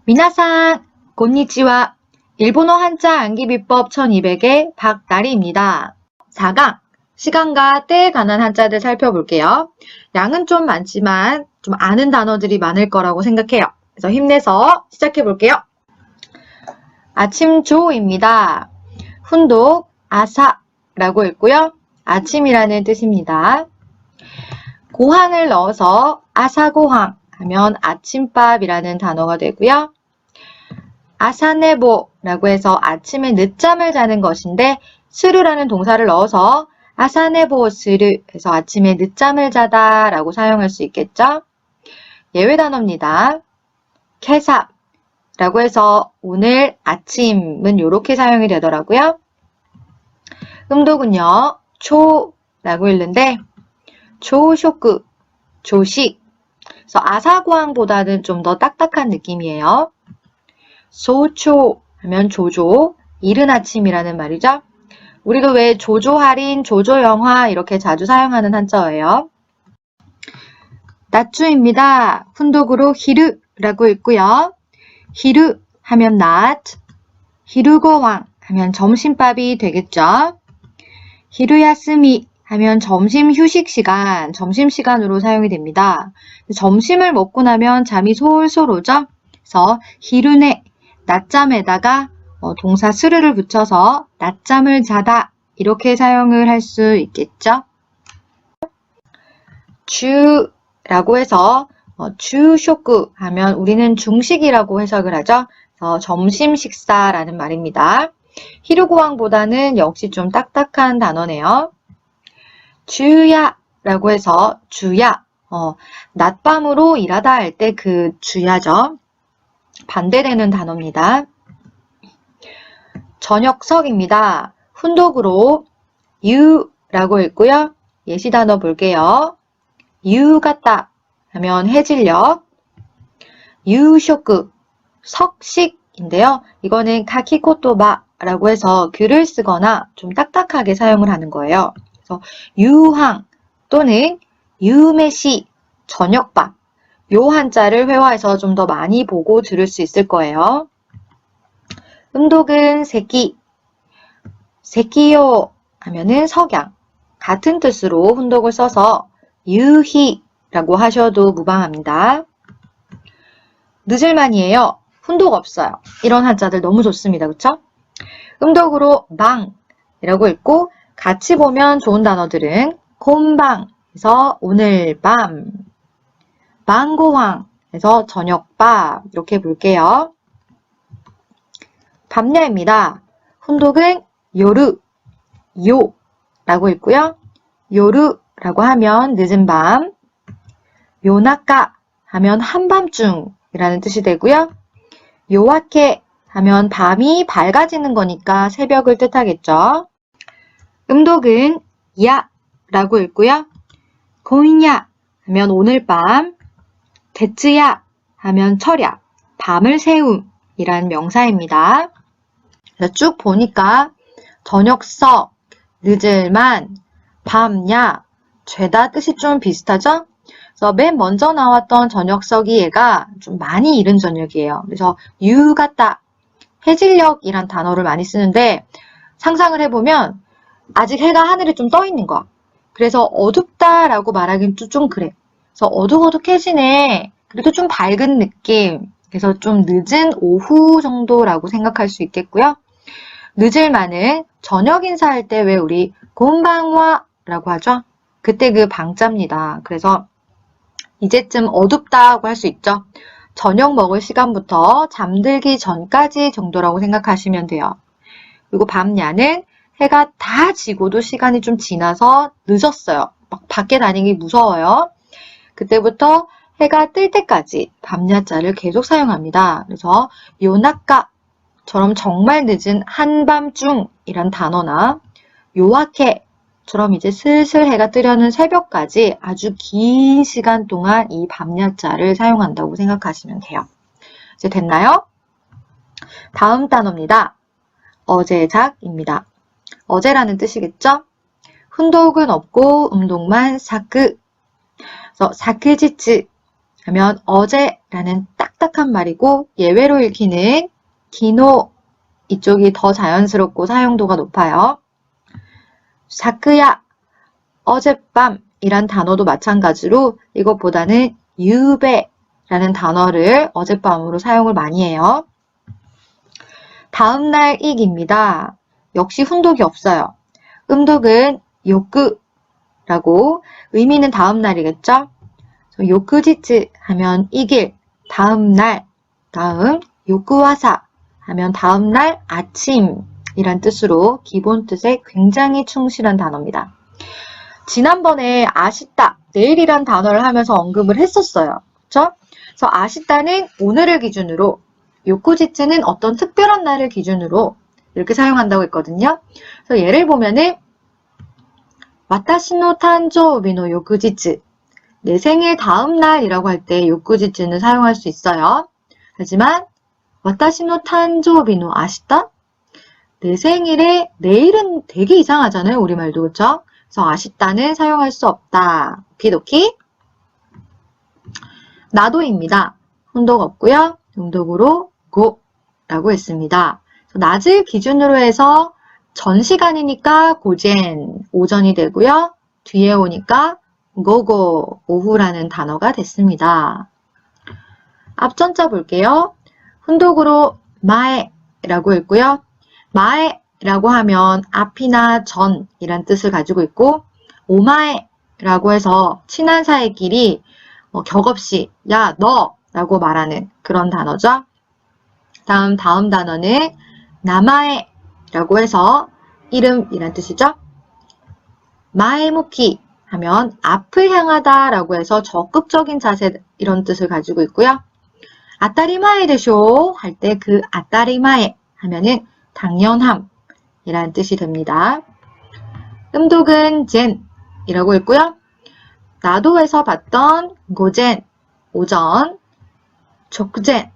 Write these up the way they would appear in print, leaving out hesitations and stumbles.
미나상, 곤니치와. 일본어 한자 암기 비법 1200의 박나리입니다. 4강, 시간과 때에 관한 한자들 살펴볼게요. 양은 좀 많지만 좀 아는 단어들이 많을 거라고 생각해요. 그래서 힘내서 시작해볼게요. 아침조입니다. 훈독, 아사라고 읽고요. 아침이라는 뜻입니다. 고항을 넣어서 아사고항 하면 아침밥이라는 단어가 되고요. 아사네보라고 해서 아침에 늦잠을 자는 것인데 스르라는 동사를 넣어서 아사네보 스르 해서 아침에 늦잠을 자다 라고 사용할 수 있겠죠. 예외 단어입니다. 케사 라고 해서 오늘 아침은 이렇게 사용이 되더라고요. 음독은요. 초라고 읽는데 조쇼크, 조식. 그래서 아사고항보다는 좀 더 딱딱한 느낌이에요. 소초 하면 조조, 이른 아침이라는 말이죠. 우리도 왜 조조할인, 조조영화 이렇게 자주 사용하는 한자어예요. 낮주입니다. 훈독으로 히르라고 읽고요. 히르 하면 낮, 히르고왕 하면 점심밥이 되겠죠. 히르야스미 하면 점심 휴식 시간, 점심시간으로 사용이 됩니다. 점심을 먹고 나면 잠이 솔솔 오죠? 그래서 히르네, 낮잠에다가 동사 스르를 붙여서 낮잠을 자다 이렇게 사용을 할 수 있겠죠? 주라고 해서 주쇼크 하면 우리는 중식이라고 해석을 하죠. 그래서 점심 식사라는 말입니다. 히르고왕보다는 역시 좀 딱딱한 단어네요. 주야라고 해서 주야, 낮밤으로 일하다 할 때 그 주야죠. 반대되는 단어입니다. 저녁석입니다. 훈독으로 유라고 읽고요. 예시 단어 볼게요. 유가따 하면 해질녘, 유쇼크, 석식인데요. 이거는 카키코토바라고 해서 글을 쓰거나 좀 딱딱하게 사용을 하는 거예요. 그래서 유항 또는 유메시, 저녁밥. 요 한자를 회화해서 좀 더 많이 보고 들을 수 있을 거예요. 음독은 세끼, 세끼요 하면은 석양. 같은 뜻으로 훈독을 써서 유희라고 하셔도 무방합니다. 늦을만이에요. 훈독 없어요. 이런 한자들 너무 좋습니다. 그쵸? 음독으로 방이라고 읽고 같이 보면 좋은 단어들은 곤방에서 오늘 밤, 방고황에서 저녁밥 이렇게 볼게요. 밤야입니다. 훈독은 요르, 요라고 읽고요. 요르라고 하면 늦은 밤, 요나까 하면 한밤중이라는 뜻이 되고요. 요와케 하면 밤이 밝아지는 거니까 새벽을 뜻하겠죠. 음독은 야라고 읽고요. 고인야 하면 오늘 밤, 데츠야 하면 철야, 밤을 세움이란 명사입니다. 그래서 쭉 보니까 저녁석, 늦을만, 밤야, 죄다 뜻이 좀 비슷하죠? 그래서 맨 먼저 나왔던 저녁석이 얘가 좀 많이 이른 저녁이에요. 그래서 유가따, 해질녘이란 단어를 많이 쓰는데 상상을 해보면 아직 해가 하늘에 좀 떠 있는 거야. 그래서 어둡다라고 말하기는 좀 그래. 그래서 어둑어둑해지네. 그래도 좀 밝은 느낌. 그래서 좀 늦은 오후 정도라고 생각할 수 있겠고요. 늦을만은 저녁 인사할 때 왜 우리 곤방와라고 하죠? 그때 그 방자입니다. 그래서 이제쯤 어둡다고 할 수 있죠. 저녁 먹을 시간부터 잠들기 전까지 정도라고 생각하시면 돼요. 그리고 밤야는 해가 다 지고도 시간이 좀 지나서 늦었어요. 막 밖에 다니기 무서워요. 그때부터 해가 뜰 때까지 밤야자를 계속 사용합니다. 그래서 요나까처럼 정말 늦은 한밤중이란 단어나 요와케처럼 이제 슬슬 해가 뜨려는 새벽까지 아주 긴 시간 동안 이 밤야자를 사용한다고 생각하시면 돼요. 이제 됐나요? 다음 단어입니다. 어제작입니다. 어제라는 뜻이겠죠? 훈독은 없고 음독만 사크. 그래서 사크지츠 하면 어제라는 딱딱한 말이고 예외로 읽히는 기노 이쪽이 더 자연스럽고 사용도가 높아요. 사크야 어젯밤이란 단어도 마찬가지로 이것보다는 유배라는 단어를 어젯밤으로 사용을 많이 해요. 다음날 익입니다. 역시 훈독이 없어요. 음독은 요크라고 의미는 다음날이겠죠? 요크지츠 하면 이길, 다음날, 다음 요크와사 하면 다음날 아침이란 뜻으로 기본 뜻에 굉장히 충실한 단어입니다. 지난번에 아시다, 내일이란 단어를 하면서 언급을 했었어요. 그렇죠? 그래서 아시다는 오늘을 기준으로, 요쿠지츠는 어떤 특별한 날을 기준으로 이렇게 사용한다고 했거든요. 그래서 예를 보면은 와타시노 탄조비노 요쿠지츠, 내 생일 다음 날이라고 할 때 요쿠지츠는 사용할 수 있어요. 하지만 와타시노 탄조비노 아시다? 내 생일에 내일은 되게 이상하잖아요. 우리말도 그렇죠? 그래서 아시다는 사용할 수 없다. 오키도키. 나도입니다. 훈독 없고요. 음독으로 고라고 했습니다. 낮을 기준으로 해서 전 시간이니까 고젠, 오전이 되고요. 뒤에 오니까 고고, 오후라는 단어가 됐습니다. 앞전자 볼게요. 훈독으로 마에라고 했고요. 마에라고 하면 앞이나 전이란 뜻을 가지고 있고 오마에라고 해서 친한 사이끼리 격없이 야, 너 라고 말하는 그런 단어죠. 다음 단어는 나마에라고 해서 이름이란 뜻이죠. 마에무키 하면 앞을 향하다 라고 해서 적극적인 자세 이런 뜻을 가지고 있고요. 아따리마에 되쇼 할 때 그 아따리마에 하면은 당연함 이라는 뜻이 됩니다. 음독은 젠이라고 했고요. 나도에서 봤던 고젠, 오전, 적젠,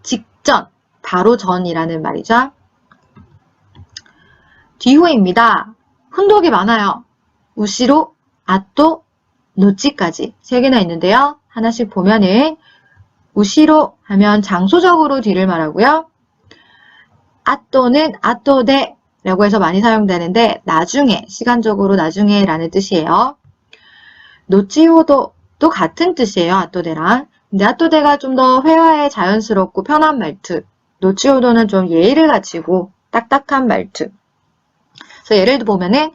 직전, 바로 전이라는 말이죠. 뒤후입니다. 훈독이 많아요. 우시로, 아또, 노치까지 3개나 있는데요. 하나씩 보면은 우시로 하면 장소적으로 뒤를 말하고요. 아또는 아또데 라고 해서 많이 사용되는데 나중에, 시간적으로 나중에 라는 뜻이에요. 노치호도 또 같은 뜻이에요. 아또데랑. 근데 아또데가 좀 더 회화에 자연스럽고 편한 말투. 노치호도는 좀 예의를 갖추고 딱딱한 말투. 그래서 예를 보면은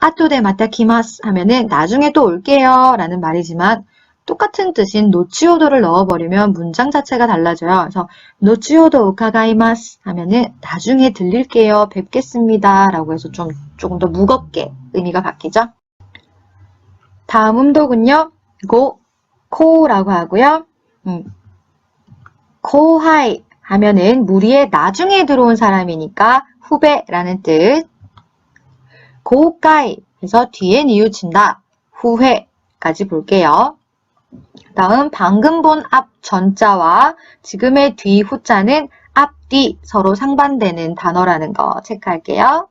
아또데 마타키마스 하면은 나중에 또 올게요 라는 말이지만 똑같은 뜻인 노치오도를 넣어버리면 문장 자체가 달라져요. 그래서 노치오도 우카가이마스 하면은 나중에 들릴게요, 뵙겠습니다 라고 해서 조금 더 무겁게 의미가 바뀌죠. 다음 음독은요. 코라고 하고요. 코하이 하면은 무리에 나중에 들어온 사람이니까 후배라는 뜻. 고가이 해서 뒤에 뉘우친다. 후회까지 볼게요. 다음 방금 본 앞 전자와 지금의 뒤 후자는 앞뒤 서로 상반되는 단어라는 거 체크할게요.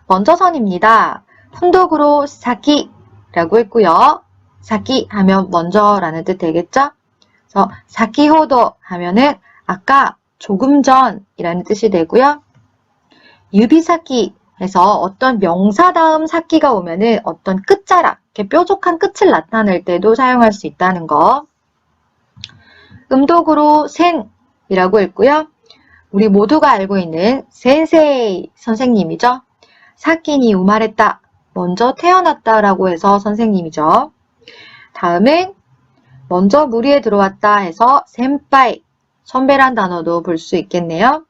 먼저 선입니다. 훈독으로 사키라고 했고요. 사키 하면 먼저라는 뜻 되겠죠? 그래서 사키호도 하면은 아까 조금 전이라는 뜻이 되고요. 유비사키 해서 어떤 명사 다음 사키가 오면은 어떤 끝자락, 이렇게 뾰족한 끝을 나타낼 때도 사용할 수 있다는 거. 음독으로 센이라고 했고요. 우리 모두가 알고 있는 센세이 선생님이죠. 사키니 우마랬다, 먼저 태어났다라고 해서 선생님이죠. 다음은 먼저 무리에 들어왔다 해서 센파이, 선배란 단어도 볼 수 있겠네요.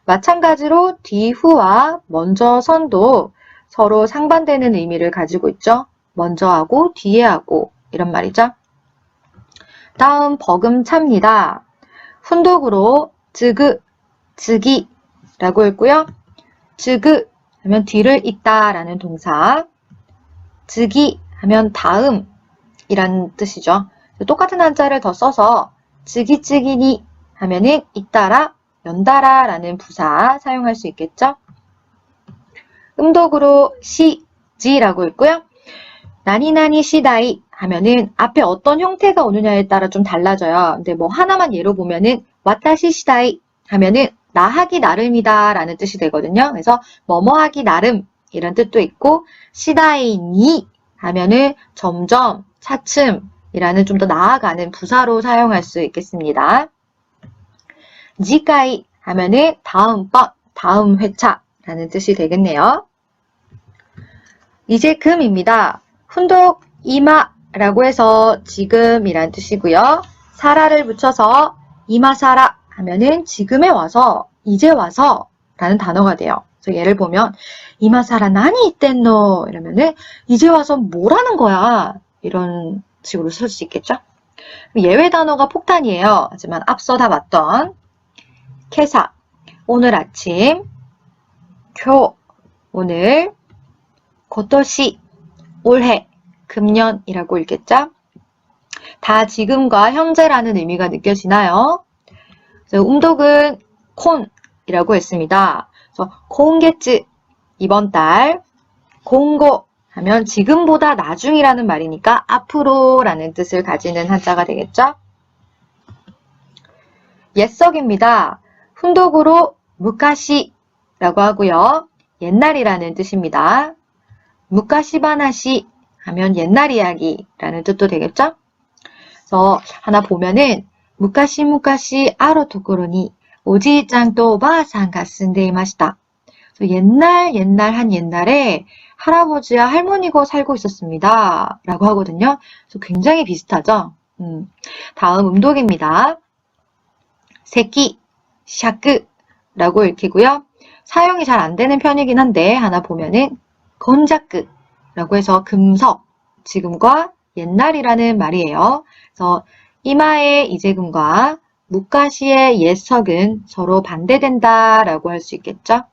마찬가지로 뒤후와 먼저 선도 서로 상반되는 의미를 가지고 있죠. 먼저 하고 뒤에 하고 이런 말이죠. 다음 버금차입니다. 훈독으로 즈그, 즈기라고 했고요. 즈그 하면 뒤를 잇다라는 동사, 즈기 하면 다음이란 뜻이죠. 똑같은 한자를 더 써서 즈기즈기니 하면은 잇따라, 연달아 라는 부사 사용할 수 있겠죠. 음독으로 시지라고 있고요. 나니나니 시다이 하면은 앞에 어떤 형태가 오느냐에 따라 좀 달라져요. 근데 뭐 하나만 예로 보면은 와타시 시다이 하면은 나 하기 나름이다 라는 뜻이 되거든요. 그래서 뭐뭐 하기 나름 이런 뜻도 있고 시다이니 하면은 점점 차츰 이라는 좀 더 나아가는 부사로 사용할 수 있겠습니다. 지카이 하면은 다음번, 다음 회차라는 뜻이 되겠네요. 이제 금입니다. 훈독 이마라고 해서 지금이란 뜻이고요. 사라를 붙여서 이마사라 하면은 지금에 와서, 이제 와서 라는 단어가 돼요. 그래서 예를 보면 이마사라 나니 이땐노 이러면은 이제 와서 뭘 하는 거야 이런 식으로 쓸 수 있겠죠. 예외 단어가 폭탄이에요. 하지만 앞서 다 봤던 케사 오늘 아침, 교 오늘, 고토시 올해, 금년이라고 읽겠죠? 다 지금과 현재라는 의미가 느껴지나요? 음독은 콘이라고 했습니다. 그래서 콘게츠 이번 달, 공고 하면 지금보다 나중이라는 말이니까 앞으로라는 뜻을 가지는 한자가 되겠죠? 옛석입니다. 훈독으로 무카시라고 하고요. 옛날이라는 뜻입니다. 무카시바나시 하면 옛날 이야기라는 뜻도 되겠죠? 그래서 하나 보면은 무카시 아로 토코로니 오지이짱 또 오바아상가 쓴데이마시다. 옛날 한 옛날에 할아버지와 할머니가 살고 있었습니다. 라고 하거든요. 그래서 굉장히 비슷하죠? 다음 음독입니다. 세키, 샤크라고 읽히고요. 사용이 잘 안 되는 편이긴 한데 하나 보면은 건자크라고 해서 금석, 지금과 옛날이라는 말이에요. 그래서 이마의 이제금과 무카시의 옛석은 서로 반대된다라고 할 수 있겠죠.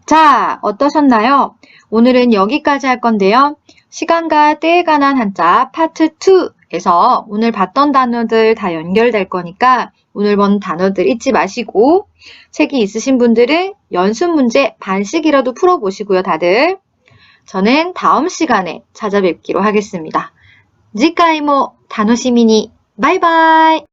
자, 어떠셨나요? 오늘은 여기까지 할 건데요. 시간과 때에 관한 한자 파트 2에서 오늘 봤던 단어들 다 연결될 거니까 오늘 본 단어들 잊지 마시고 책이 있으신 분들은 연습 문제 반씩이라도 풀어보시고요, 다들. 저는 다음 시간에 찾아뵙기로 하겠습니다. 지카이모 다노시미니 바이바이.